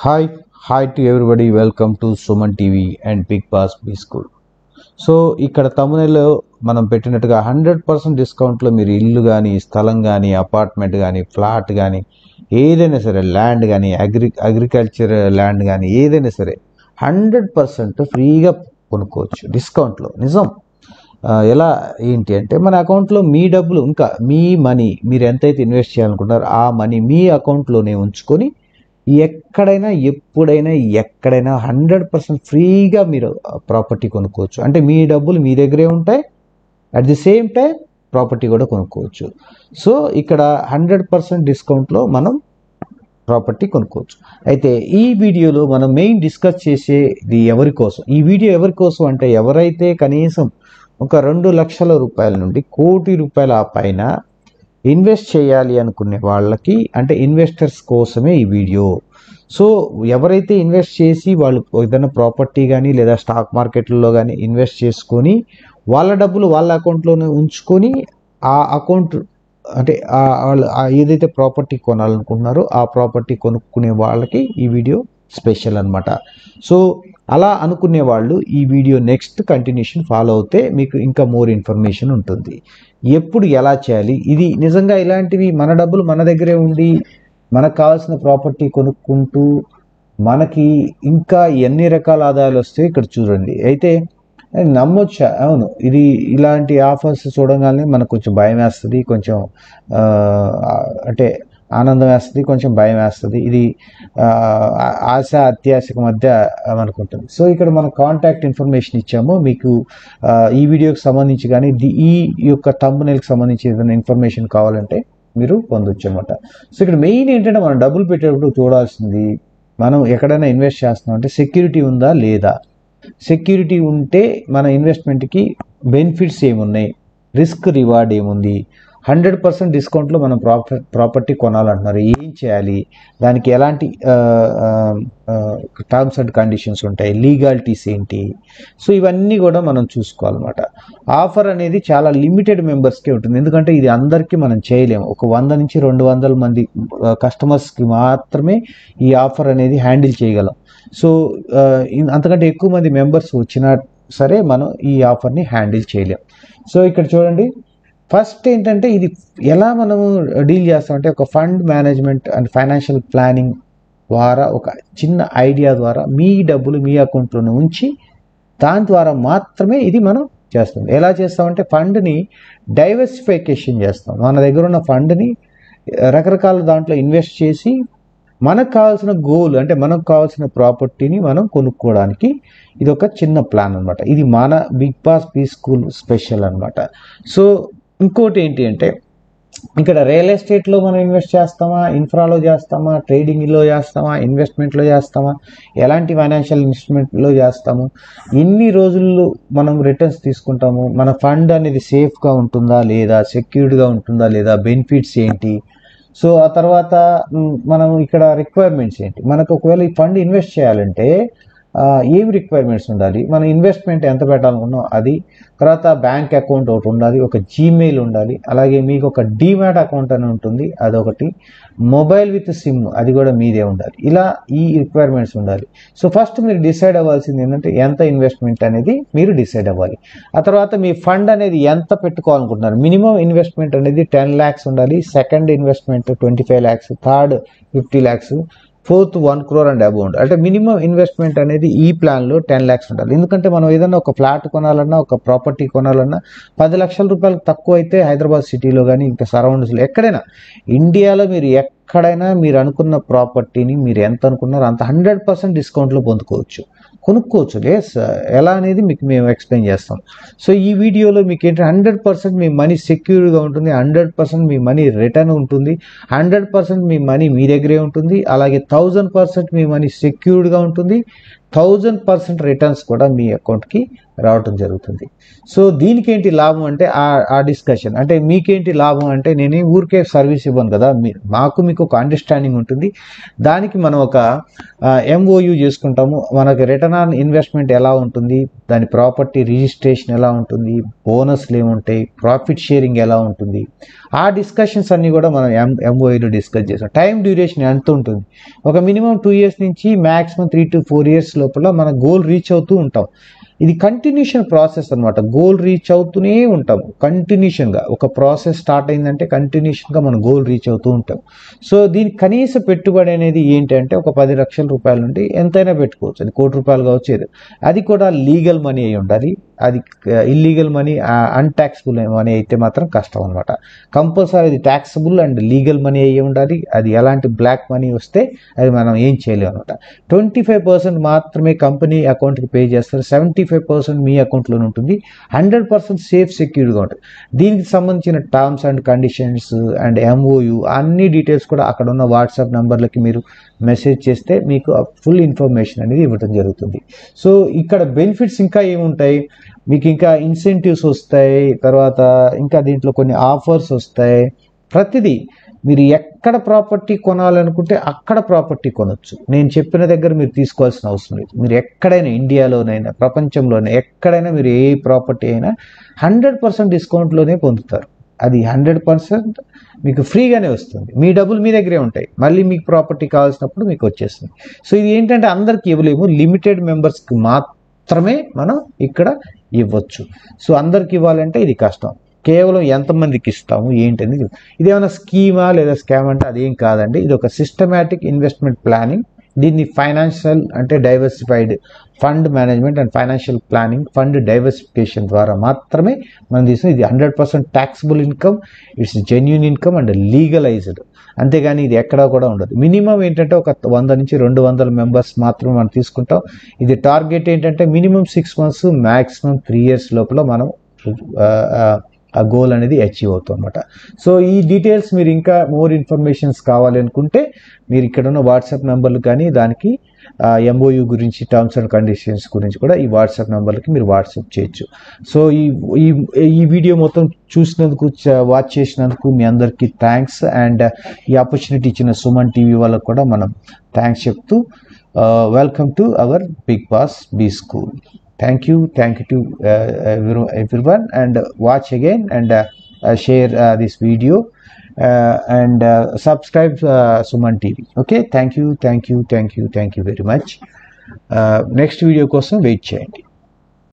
Hi to everybody. Welcome to Suman TV and Big Boss B School. So ఇక్కడ తమ్మునేలో మనం పెట్టినట్టుగా 100% డిస్కౌంట్లో మీరు ఇల్లు కానీ స్థలం కానీ అపార్ట్మెంట్ కానీ ఫ్లాట్ కానీ ఏదైనా సరే ల్యాండ్ కానీ అగ్రికల్చర్ ల్యాండ్ కానీ ఏదైనా సరే 100% ఫ్రీగా కొనుక్కోవచ్చు డిస్కౌంట్లో. నిజం. ఎలా ఏంటి అంటే మన అకౌంట్లో మీ డబ్బులు ఇంకా మీ మనీ మీరు ఎంతైతే ఇన్వెస్ట్ చేయాలనుకుంటారో ఆ మనీ మీ అకౌంట్లోనే ఉంచుకొని ఎక్కడైనా ఎప్పుడైనా ఎక్కడైనా 100% ఫ్రీగా మీరు ప్రాపర్టీ కొనుక్కోవచ్చు. అంటే మీ డబ్బులు మీ దగ్గరే ఉంటాయి, at the same time property కూడా కొనుక్కోవచ్చు. సో ఇక్కడ 100% డిస్కౌంట్లో మనం ప్రాపర్టీ కొనుక్కోవచ్చు. అయితే ఈ వీడియోలో మనం మెయిన్ డిస్కస్ చేసేది ఎవరి కోసం, ఈ వీడియో ఎవరి కోసం అంటే ఎవరైతే కనీసం ఒక 2 లక్షల రూపాయల నుండి 1 కోటి రూపాయల ఆ పైన ఇన్వెస్ట్ చేయాలి అనుకునే వాళ్ళకి, అంటే ఇన్వెస్టర్స్ కోసమే ఈ వీడియో. సో ఎవరైతే ఇన్వెస్ట్ చేసి వాళ్ళు ఏదైనా ప్రాపర్టీ కానీ లేదా స్టాక్ మార్కెట్లో కానీ ఇన్వెస్ట్ చేసుకొని వాళ్ళ డబ్బులు వాళ్ళ అకౌంట్లోనే ఉంచుకొని ఆ అకౌంట్ అంటే వాళ్ళు ఏదైతే ప్రాపర్టీ కొనాలనుకుంటున్నారో ఆ ప్రాపర్టీ కొనుక్కునే వాళ్ళకి ఈ వీడియో స్పెషల్ అనమాట. సో అలా అనుకునే వాళ్ళు ఈ వీడియో నెక్స్ట్ కంటిన్యూషన్ ఫాలో అవుతే మీకు ఇంకా మోర్ ఇన్ఫర్మేషన్ ఉంటుంది. ఎప్పుడు ఎలా చేయాలి, ఇది నిజంగా ఇలాంటివి మన డబ్బులు మన దగ్గరే ఉండి మనకు కావాల్సిన ప్రాపర్టీ కొనుక్కుంటూ మనకి ఇంకా ఎన్ని రకాల ఆదాయాలు వస్తాయి ఇక్కడ చూడండి. అయితే నమ్మొచ్చా? అవును, ఇది ఇలాంటి ఆఫర్స్ చూడగానే మనకు కొంచెం భయం వేస్తుంది, కొంచెం అంటే ఆనందం వేస్తుంది, కొంచెం భయం వేస్తుంది. ఇది ఆశ అత్యాశకు మధ్య మనకు ఉంటుంది. సో ఇక్కడ మనం కాంటాక్ట్ ఇన్ఫర్మేషన్ ఇచ్చాము మీకు. ఈ వీడియోకి సంబంధించి కానీ ఈ యొక్క థంబ్నెయిల్కి సంబంధించి ఏదైనా ఇన్ఫర్మేషన్ కావాలంటే మీరు పొందొచ్చు అనమాట. సో ఇక్కడ మెయిన్ ఏంటంటే మనం డబ్బులు పెట్టేటప్పుడు చూడాల్సింది, మనం ఎక్కడైనా ఇన్వెస్ట్ చేస్తున్నాం అంటే సెక్యూరిటీ ఉందా లేదా. సెక్యూరిటీ ఉంటే మన ఇన్వెస్ట్మెంట్కి బెనిఫిట్స్ ఏమున్నాయి, రిస్క్ రివార్డ్ ఏముంది, 100% డిస్కౌంట్లో మనం ప్రాపర్టీ కొనాలంటున్నారు, ఏం చేయాలి, దానికి ఎలాంటి టర్మ్స్ అండ్ కండిషన్స్ ఉంటాయి, లీగాలిటీస్ ఏంటి. సో ఇవన్నీ కూడా మనం చూసుకోవాలన్నమాట. ఆఫర్ అనేది చాలా లిమిటెడ్ మెంబర్స్కే ఉంటుంది, ఎందుకంటే ఇది అందరికీ మనం చేయలేము. ఒక 100 నుంచి 200 మంది కస్టమర్స్కి మాత్రమే ఈ ఆఫర్ అనేది హ్యాండిల్ చేయగలం. సో అంతకంటే ఎక్కువ మంది మెంబర్స్ వచ్చినా సరే మనం ఈ ఆఫర్ని హ్యాండిల్ చేయలేం. సో ఇక్కడ చూడండి, ఫస్ట్ ఏంటంటే ఇది ఎలా మనము డీల్ చేస్తామంటే ఒక fund management and financial planning ద్వారా ఒక చిన్న ఐడియా ద్వారా మీ డబ్బులు మీ అకౌంట్లోనే ఉంచి దాని ద్వారా మాత్రమే ఇది మనం చేస్తాం. ఎలా చేస్తామంటే ఫండ్ని డైవర్సిఫికేషన్ చేస్తాం. మన దగ్గర ఉన్న ఫండ్ని రకరకాల దాంట్లో ఇన్వెస్ట్ చేసి మనకు కావాల్సిన గోల్ అంటే మనకు కావాల్సిన ప్రాపర్టీని మనం కొనుక్కోవడానికి ఇది ఒక చిన్న ప్లాన్ అనమాట. ఇది మన big boss B school special అనమాట. సో ఇంకోటి ఏంటి అంటే ఇక్కడ రియల్ ఎస్టేట్లో మనం ఇన్వెస్ట్ చేస్తామా, ఇన్ఫ్రాలో చేస్తామా, ట్రేడింగ్లో చేస్తామా, ఇన్వెస్ట్మెంట్లో చేస్తామా, ఎలాంటి ఫైనాన్షియల్ ఇన్వెస్ట్మెంట్లో చేస్తాము, ఎన్ని రోజుల్లో మనం రిటర్న్స్ తీసుకుంటాము, మన ఫండ్ అనేది సేఫ్గా ఉంటుందా లేదా, సెక్యూర్డ్గా ఉంటుందా లేదా, బెనిఫిట్స్ ఏంటి. సో ఆ తర్వాత మనం ఇక్కడ రిక్వైర్మెంట్స్ ఏంటి, మనకు ఒకవేళ ఈ ఫండ్ ఇన్వెస్ట్ చేయాలంటే ఏమి రిక్వైర్మెంట్స్ ఉండాలి, మన ఇన్వెస్ట్మెంట్ ఎంత పెట్టాలనుకున్నాం అది, తర్వాత బ్యాంక్ అకౌంట్ ఒకటి ఉండాలి, ఒక జీమెయిల్ ఉండాలి, అలాగే మీకు ఒక డీమ్యాట్ అకౌంట్ అని ఉంటుంది అదొకటి, మొబైల్ విత్ సిమ్ అది కూడా మీదే ఉండాలి. ఇలా ఈ రిక్వైర్మెంట్స్ ఉండాలి. సో ఫస్ట్ మీరు డిసైడ్ అవ్వాల్సింది ఏంటంటే ఎంత ఇన్వెస్ట్మెంట్ అనేది మీరు డిసైడ్ అవ్వాలి. ఆ తర్వాత మీ ఫండ్ అనేది ఎంత పెట్టుకోవాలనుకుంటున్నారు. మినిమం ఇన్వెస్ట్మెంట్ అనేది 10 lakhs ఉండాలి, second investment 25 lakhs, third 50 lakhs, fourth 1 crore and abound. అంటే మినిమం ఇన్వెస్ట్మెంట్ అనేది ఈ ప్లాన్లో 10 lakhs ఉండాలి. ఎందుకంటే మనం ఏదైనా ఒక ఫ్లాట్ కొనాలన్నా ఒక ప్రాపర్టీ కొనాలన్నా 10 లక్షల రూపాయలకు తక్కువ అయితే హైదరాబాద్ సిటీలో కానీ ఇంకా సరౌండింగ్స్లో ఎక్కడైనా ఇండియాలో మీరు ఎక్కడైనా మీరు అనుకున్న ప్రాపర్టీని మీరు ఎంత అనుకున్నారో అంత 100% డిస్కౌంట్లో కొనుక్కోవచ్చు. ఎస్, ఎలా అనేది మీకు మేము ఎక్స్ప్లెయిన్ చేస్తాం. సో ఈ వీడియోలో మీకు ఏంటంటే 100% మీ మనీ సెక్యూర్గా ఉంటుంది, 100% మీ మనీ రిటర్న్ ఉంటుంది, 100% మీ మనీ మీ దగ్గరే ఉంటుంది, అలాగే 1000% మీ మనీ సెక్యూర్డ్గా ఉంటుంది, 1000% రిటర్న్స్ కూడా మీ అకౌంట్కి రావటం జరుగుతుంది. సో దీనికి ఏంటి లాభం అంటే ఆ డిస్కషన్ అంటే మీకేంటి లాభం అంటే నేను ఊరికే సర్వీస్ ఇవ్వను కదా, మీకు ఒక అండర్స్టాండింగ్ ఉంటుంది. దానికి మనం ఒక MOU చేసుకుంటాము, మనకు రిటర్న్ ఆన్ ఇన్వెస్ట్మెంట్ ఎలా ఉంటుంది, దాని ప్రాపర్టీ రిజిస్ట్రేషన్ ఎలా ఉంటుంది, బోనస్లు ఏముంటాయి, ప్రాఫిట్ షేరింగ్ ఎలా ఉంటుంది, ఆ డిస్కషన్స్ అన్నీ కూడా మనం ఎంఓఏలో డిస్కస్ చేసాం. టైం డ్యూరేషన్ ఎంత ఉంటుంది, ఒక మినిమం 2 years నుంచి మ్యాక్సిమం 3 to 4 years లోపల మన గోల్ రీచ్ అవుతూ ఉంటాం. ఇది కంటిన్యూషన్ ప్రాసెస్ అనమాట. గోల్ రీచ్ అవుతూనే ఉంటాం కంటిన్యూషన్గా. ఒక ప్రాసెస్ స్టార్ట్ అయిందంటే కంటిన్యూషన్గా మనం గోల్ రీచ్ అవుతూ ఉంటాం. సో దీని కనీస పెట్టుబడి అనేది ఏంటంటే ఒక 10 లక్షల రూపాయల నుండి ఎంతైనా పెట్టుకోవచ్చు. అది ₹1,00,00,000 కావచ్చు. అది కూడా లీగల్ మనీ అయి ఉండాలి. అది ఇల్లీగల్ మనీ, అన్టాక్సిబుల్ మనీ అయితే మాత్రం కష్టం అనమాట. కంపల్సరీ అది ట్యాక్సబుల్ అండ్ లీగల్ మనీ అయ్యి ఉండాలి. అది ఎలాంటి బ్లాక్ మనీ వస్తే అది మనం ఏం చేయలేము అనమాట. 25% మాత్రమే కంపెనీ అకౌంట్కి పే చేస్తారు. 75% మీ అకౌంట్లోనే ఉంటుంది. 100% సేఫ్ సెక్యూర్డ్గా ఉంటుంది. దీనికి సంబంధించిన terms and conditions and MoU అన్ని డీటెయిల్స్ కూడా అక్కడ ఉన్న వాట్సాప్ నెంబర్లకి మీరు మెసేజ్ చేస్తే మీకు ఫుల్ ఇన్ఫర్మేషన్ అనేది ఇవ్వడం జరుగుతుంది. సో ఇక్కడ బెనిఫిట్స్ ఇంకా ఏముంటాయి, మీకు ఇంకా ఇన్సెంటివ్స్ వస్తాయి, తర్వాత ఇంకా దీంట్లో కొన్ని ఆఫర్స్ వస్తాయి. ప్రతిదీ మీరు ఎక్కడ ప్రాపర్టీ కొనాలనుకుంటే అక్కడ ప్రాపర్టీ కొనొచ్చు. నేను చెప్పిన దగ్గర మీరు తీసుకోవాల్సిన అవసరం లేదు. మీరు ఎక్కడైనా, ఇండియాలోనైనా ప్రపంచంలోనే ఎక్కడైనా మీరు ఏ ప్రాపర్టీ అయినా 100% డిస్కౌంట్లోనే పొందుతారు. అది 100% మీకు ఫ్రీగానే వస్తుంది. మీ డబ్బులు మీ దగ్గరే ఉంటాయి. మళ్ళీ మీకు ప్రాపర్టీ కావాల్సినప్పుడు మీకు వచ్చేస్తుంది. సో ఇది ఏంటంటే అందరికి ఇవ్వలేము, లిమిటెడ్ మెంబర్స్కి మాత్రమే మనం ఇక్కడ ఇవ్వచ్చు. సో అందరికి ఇవ్వాలంటే ఇది కష్టం. కేవలం ఎంతమందికి ఇస్తాము ఏంటని, ఇదేమైనా స్కీమా లేదా స్కామ్ అంటే అదేం కాదండి. ఇది ఒక సిస్టమాటిక్ ఇన్వెస్ట్మెంట్ ప్లానింగ్. దీన్ని ఫైనాన్షియల్ అంటే diversified fund management and financial planning, fund diversification ద్వారా మాత్రమే మనం తీసుకుని. ఇది 100% taxable income, it's genuine income and legalised. అంతేగాని ఇది ఎక్కడా కూడా ఉండదు. మినిమం ఏంటంటే ఒక 100 నుంచి 200 మెంబర్స్ మాత్రమే మనం తీసుకుంటాం. ఇది టార్గెట్ ఏంటంటే మినిమం 6 months, మ్యాక్సిమం 3 years లోపల మనం ఆ గోల్ అనేది అచీవ్ అవుతుంది అనమాట. సో ఈ డీటెయిల్స్ మీరు ఇంకా మోర్ ఇన్ఫర్మేషన్స్ కావాలి అనుకుంటే మీరు ఇక్కడ ఉన్న వాట్సాప్ నెంబర్లు కానీ దానికి ఎంఓయు గురించి, టర్మ్స్ అండ్ కండిషన్స్ గురించి కూడా ఈ వాట్సాప్ నెంబర్లకి మీరు వాట్సాప్ చేయొచ్చు. సో ఈ వీడియో మొత్తం చూసినందుకు, వాచ్ చేసినందుకు మీ అందరికీ థ్యాంక్స్. అండ్ ఈ ఆపర్చునిటీ ఇచ్చిన సుమన్ టీవీ వాళ్ళకు కూడా మనం థ్యాంక్స్ చెప్తూ welcome to our big boss B school. Thank you to everyone, and watch again and share this video and subscribe Suman TV. Okay, thank you very much. Next video కోసం wait చేయండి.